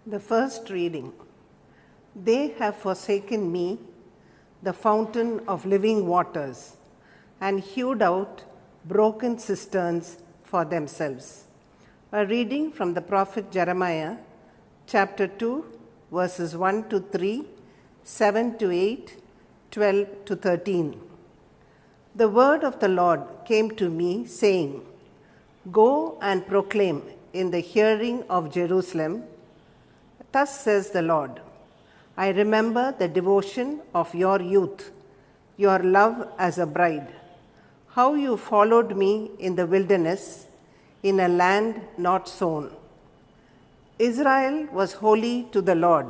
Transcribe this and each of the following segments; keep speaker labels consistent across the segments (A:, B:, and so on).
A: The first reading. They have forsaken me, the fountain of living waters, and hewed out broken cisterns for themselves. A reading from the prophet Jeremiah, chapter 2, verses 1 to 3, 7 to 8, 12 to 13. The word of the Lord came to me, saying, Go and proclaim in the hearing of Jerusalem, Thus says the Lord, I remember the devotion of your youth, your love as a bride, how you followed me in the wilderness, in a land not sown. Israel was holy to the Lord,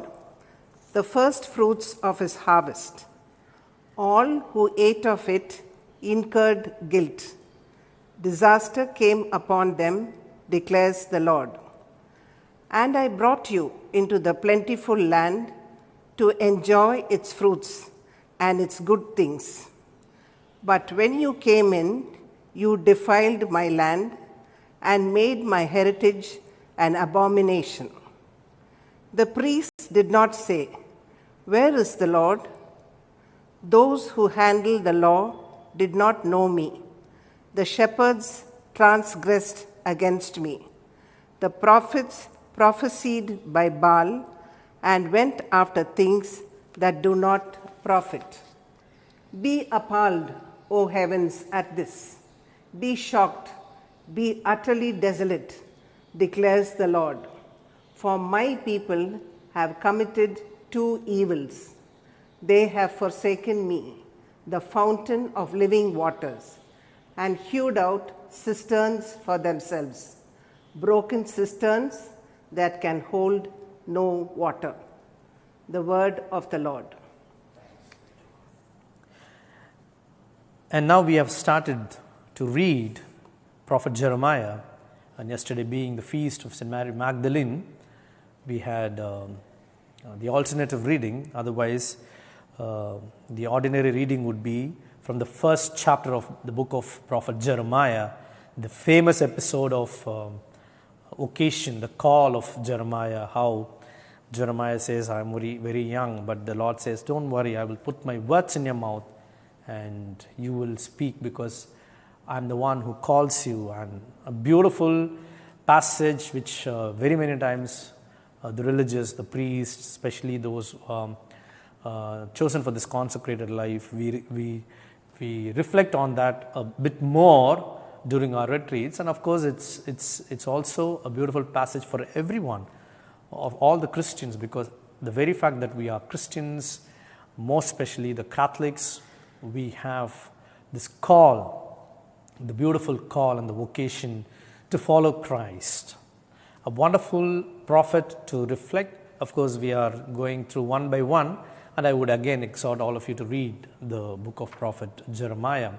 A: the first fruits of his harvest. All who ate of it incurred guilt. Disaster came upon them, declares the Lord. And I brought you into the plentiful land to enjoy its fruits and its good things. But when you came in, you defiled my land and made my heritage an abomination. The priests did not say, Where is the Lord? Those who handle the law did not know me. The shepherds transgressed against me. The prophets prophesied by Baal and went after things that do not profit. Be appalled, O heavens, at this. Be shocked, be utterly desolate, declares the Lord. For my people have committed two evils. They have forsaken me, the fountain of living waters, and hewed out cisterns for themselves, broken cisterns that can hold no water. The word of the Lord.
B: And now we have started to read Prophet Jeremiah, and yesterday being the feast of St. Mary Magdalene, we had the alternative reading. Otherwise, the ordinary reading would be from the first chapter of the book of Prophet Jeremiah, the famous episode of occasion, the call of Jeremiah, how Jeremiah says, I am very, very young, but the Lord says, don't worry, I will put my words in your mouth and you will speak because I am the one who calls you. And a beautiful passage which very many times the religious, the priests, especially those chosen for this consecrated life, we reflect on that a bit more during our retreats. And of course, it's also a beautiful passage for everyone, of all the Christians, because the very fact that we are Christians, most especially the Catholics, we have this call, the beautiful call and the vocation to follow Christ. A wonderful prophet to reflect. Of course, we are going through one by one, and I would again exhort all of you to read the book of Prophet Jeremiah.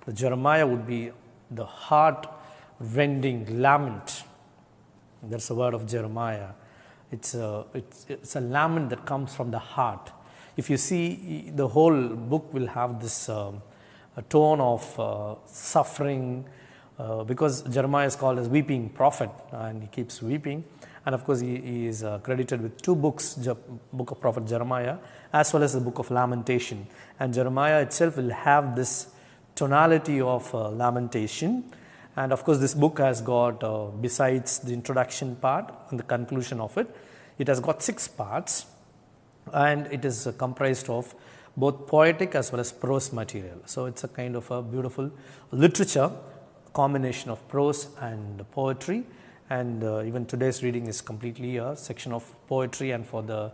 B: The Jeremiah would be the heart-rending lament. That's the word of Jeremiah. It's a lament that comes from the heart. If you see, the whole book will have this a tone of suffering, because Jeremiah is called as weeping prophet, and he keeps weeping. And of course, he is credited with two books, book of Prophet Jeremiah, as well as the book of Lamentation. And Jeremiah itself will have this tonality of lamentation. And of course, this book has got, besides the introduction part and the conclusion of it, it has got 6 parts, and it is comprised of both poetic as well as prose material. So it's a kind of a beautiful literature, combination of prose and poetry. And even today's reading is completely a section of poetry, and for the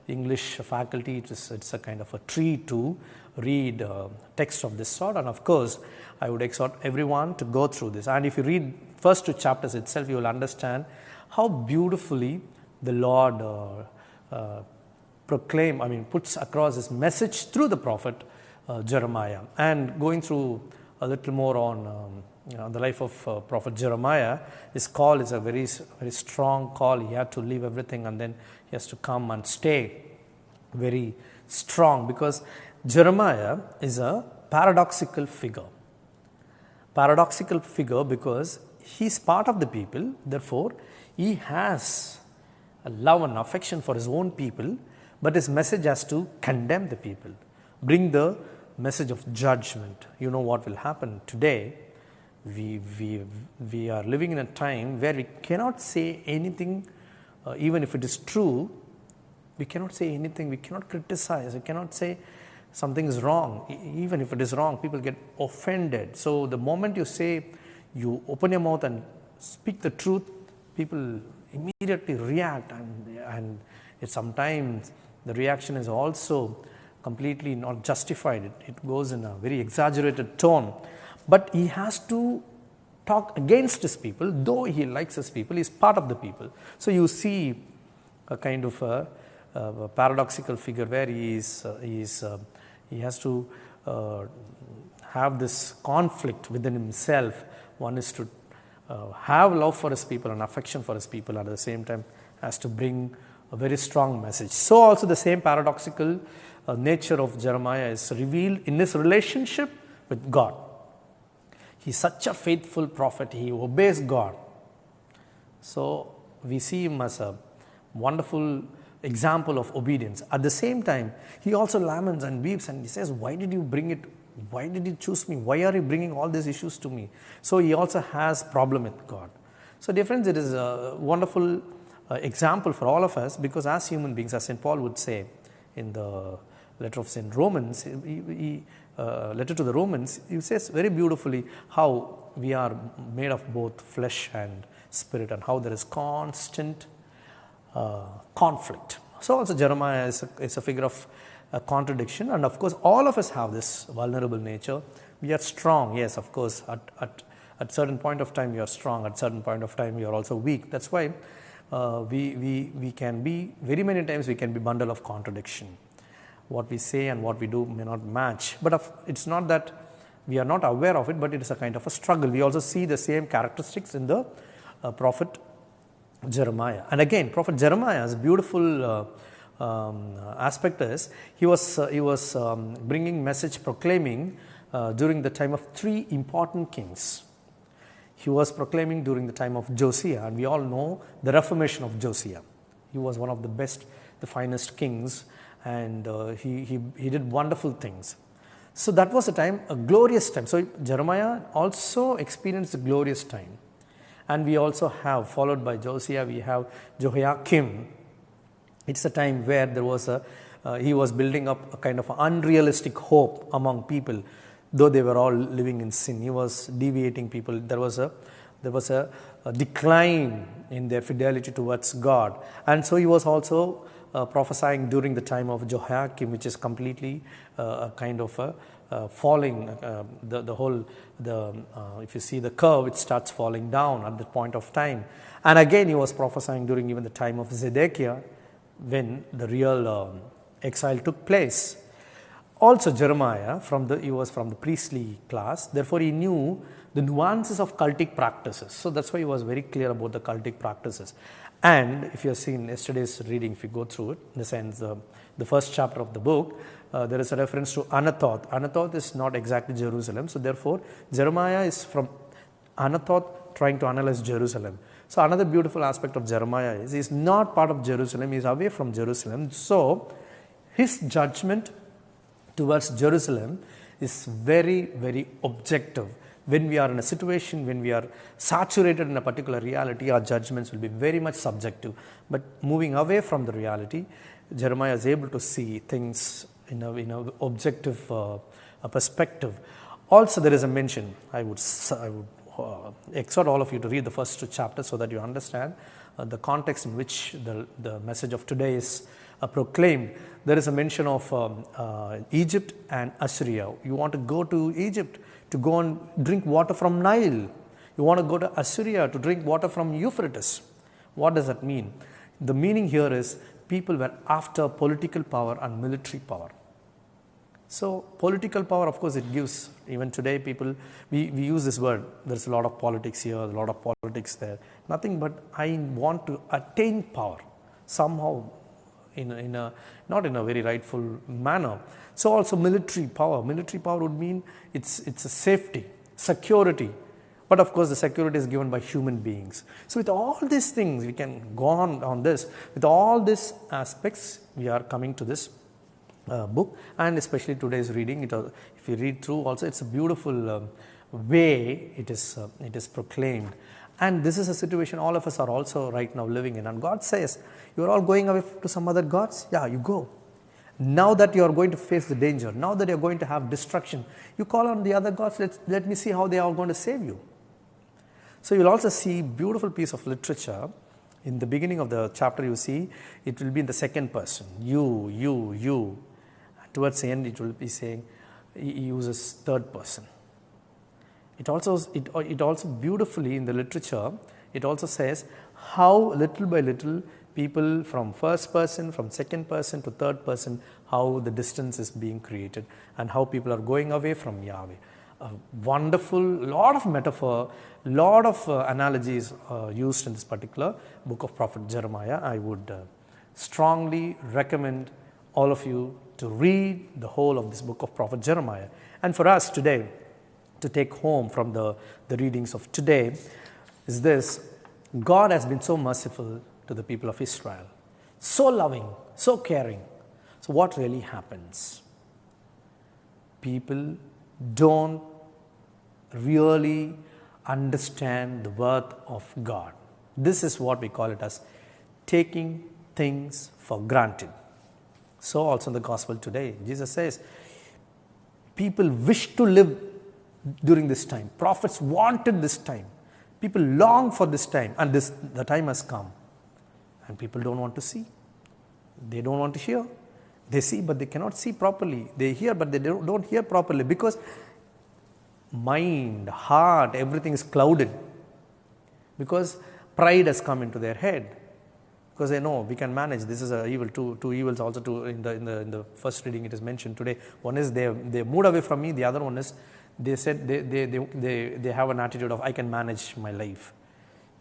B: English faculty, it's a kind of a treat to read text of this sort. And of course, I would exhort everyone to go through this. And if you read first 2 chapters itself, you will understand how beautifully the Lord puts across his message through the prophet Jeremiah. And going through a little more on the life of Prophet Jeremiah, his call is a very, very strong call. He had to leave everything and then he has to come and stay very strong, because Jeremiah is a paradoxical figure. Because he is part of the people, therefore he has a love and affection for his own people, but his message has to condemn the people, bring the message of judgment. You know what will happen today. We are living in a time where we cannot say anything, even if it is true. We cannot say anything, we cannot criticize, we cannot say something is wrong. Even if it is wrong, people get offended. So the moment you open your mouth and speak the truth, people immediately react, and sometimes the reaction is also completely not justified. It goes in a very exaggerated tone. But he has to talk against his people, though he likes his people, he is part of the people. So you see a kind of a paradoxical figure where he has to have this conflict within himself. One is to have love for his people and affection for his people, and at the same time has to bring a very strong message. So also the same paradoxical nature of Jeremiah is revealed in his relationship with God. He's such a faithful prophet, he obeys God. So we see him as a wonderful example of obedience. At the same time, he also laments and weeps, and he says, why did you bring it? Why did you choose me? Why are you bringing all these issues to me? So he also has problem with God. So dear friends, it is a wonderful example for all of us, because as human beings, as St. Paul would say in the letter of St. Romans, letter to the Romans, he says very beautifully how we are made of both flesh and spirit, and how there is constant conflict. So also Jeremiah is a figure of a contradiction, and of course all of us have this vulnerable nature. We are strong, yes, of course, at certain point of time you are strong, at certain point of time you are also weak. That's why we can be, very many times we can be bundle of contradiction. What we say and what we do may not match, but it's not that we are not aware of it, but it is a kind of a struggle. We also see the same characteristics in the prophet Jeremiah. And again, prophet Jeremiah's beautiful aspect is he was bringing message, proclaiming during the time of three important kings. He was proclaiming during the time of Josiah, and we all know the reformation of Josiah. He was one of the best, the finest kings, and he did wonderful things. So that was a time, a glorious time. So Jeremiah also experienced a glorious time. And we also have, followed by Josiah, we have Jehoiakim. It's a time where there was he was building up a kind of unrealistic hope among people, though they were all living in sin. He was deviating people. There was a decline in their fidelity towards God. And so he was also prophesying during the time of Jehoiakim, which is completely a kind of a falling, if you see the curve, it starts falling down at that point of time. And again, he was prophesying during even the time of Zedekiah, when the real exile took place. Also Jeremiah, he was from the priestly class, therefore he knew the nuances of cultic practices. So that's why he was very clear about the cultic practices. And if you have seen yesterday's reading, if you go through it, in the sense the first chapter of the book, there is a reference to Anathoth. Anathoth is not exactly Jerusalem, so therefore Jeremiah is from Anathoth trying to analyze Jerusalem. So another beautiful aspect of Jeremiah is he is not part of Jerusalem, he is away from Jerusalem. So his judgment towards Jerusalem is very, very objective. When we are in a situation, when we are saturated in a particular reality, our judgments will be very much subjective. But moving away from the reality, Jeremiah is able to see things in an objective perspective. Also, there is a mention. I would exhort all of you to read the first two chapters so that you understand the context in which the message of today is proclaimed. There is a mention of Egypt and Assyria. You want to go to Egypt to go and drink water from Nile. You want to go to Assyria to drink water from Euphrates. What does that mean? The meaning here is people were after political power and military power. So political power, of course, it gives, even today people, we use this word, there's a lot of politics here, a lot of politics there. Nothing but I want to attain power somehow, not in a very rightful manner. So also military power would mean it's a safety, security, But of course, the security is given by human beings. So with all these things, we can go on this. With all these aspects, we are coming to this book, and especially today's reading. If you read through also, it's a beautiful way it is proclaimed. And this is a situation all of us are also right now living in. And God says, you are all going away to some other gods? Yeah, you go. Now that you are going to face the danger, now that you are going to have destruction, you call on the other gods, let me see how they are going to save you. So you will also see beautiful piece of literature. In the beginning of the chapter, you see, it will be in the second person. You. Towards the end, it will be saying, he uses third person. It also beautifully in the literature, it also says how little by little people from first person, from second person to third person, how the distance is being created and how people are going away from Yahweh. A wonderful, lot of metaphor, lot of analogies used in this particular book of Prophet Jeremiah. I would strongly recommend all of you to read the whole of this book of Prophet Jeremiah. And for us today, to take home from the readings of today, is this: God has been so merciful to the people of Israel, so loving, so caring. So what really happens? People don't really understand the worth of God. This is what we call it as taking things for granted. So also in the gospel today, Jesus says, people wish to live during this time. Prophets wanted this time. People long for this time, and the time has come. And people don't want to see. They don't want to hear. They see, but they cannot see properly. They hear, but they don't hear properly, because mind, heart, everything is clouded. Because pride has come into their head. Because they know we can manage. This is a evil. Two evils also. In the first reading it is mentioned today. One is they moved away from me. The other one is they said they have an attitude of I can manage my life.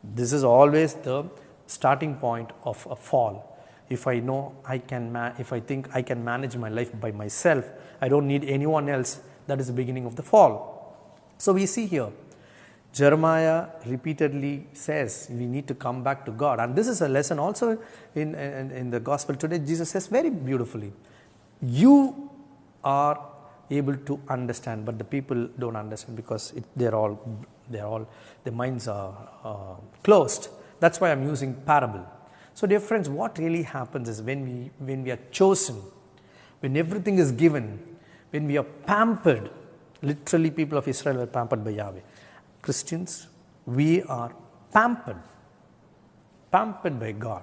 B: This is always the starting point of a fall. If I know if I think I can manage my life by myself, I don't need anyone else. That is the beginning of the fall. So we see here, Jeremiah repeatedly says we need to come back to God. And this is a lesson also in the gospel today. Jesus says very beautifully, you are able to understand, but the people don't understand because their minds are closed. That's why I'm using parable. So dear friends, what really happens is when we are chosen, when everything is given, when we are pampered, literally people of Israel were pampered by Yahweh. Christians, we are pampered by God,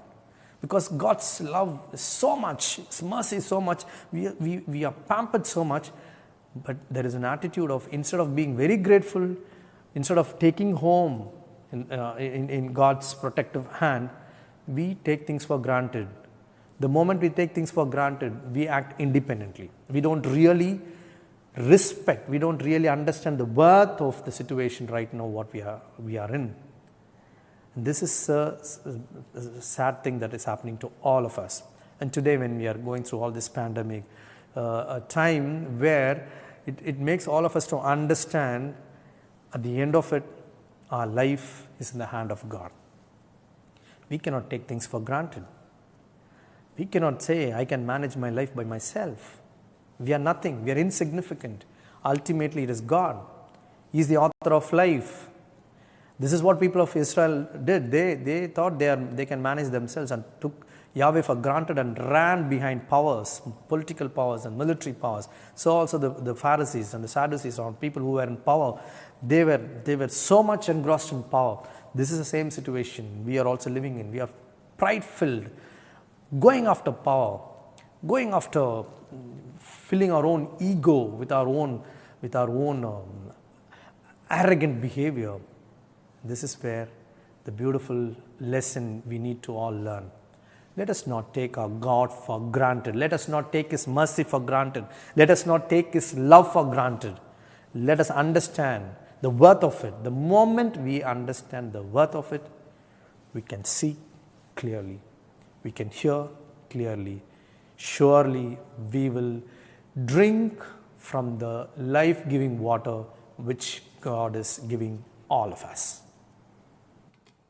B: because God's love is so much, His mercy is so much, we are pampered so much, but there is an attitude of, instead of being very grateful, instead of taking home in God's protective hand, we take things for granted. The moment we take things for granted, we act independently. We don't really respect, we don't really understand the worth of the situation right now, what we are in. And this is a sad thing that is happening to all of us. And today when we are going through all this pandemic, a time where it makes all of us to understand, at the end of it, our life is in the hand of God. We cannot take things for granted. We cannot say, I can manage my life by myself. We are nothing. We are insignificant. Ultimately, it is God. He is the author of life. This is what people of Israel did. They thought they can manage themselves and took Yahweh for granted and ran behind powers, political powers and military powers. So also the Pharisees and the Sadducees, or people who were in power, they were so much engrossed in power. This is the same situation we are also living in. We are pride-filled, going after power, going after filling our own ego with our own arrogant behavior. This is where the beautiful lesson we need to all learn. Let us not take our God for granted. Let us not take His mercy for granted. Let us not take His love for granted. Let us understand the worth of it. The moment we understand the worth of it, we can see clearly. We can hear clearly. Surely we will drink from the life-giving water which God is giving all of us.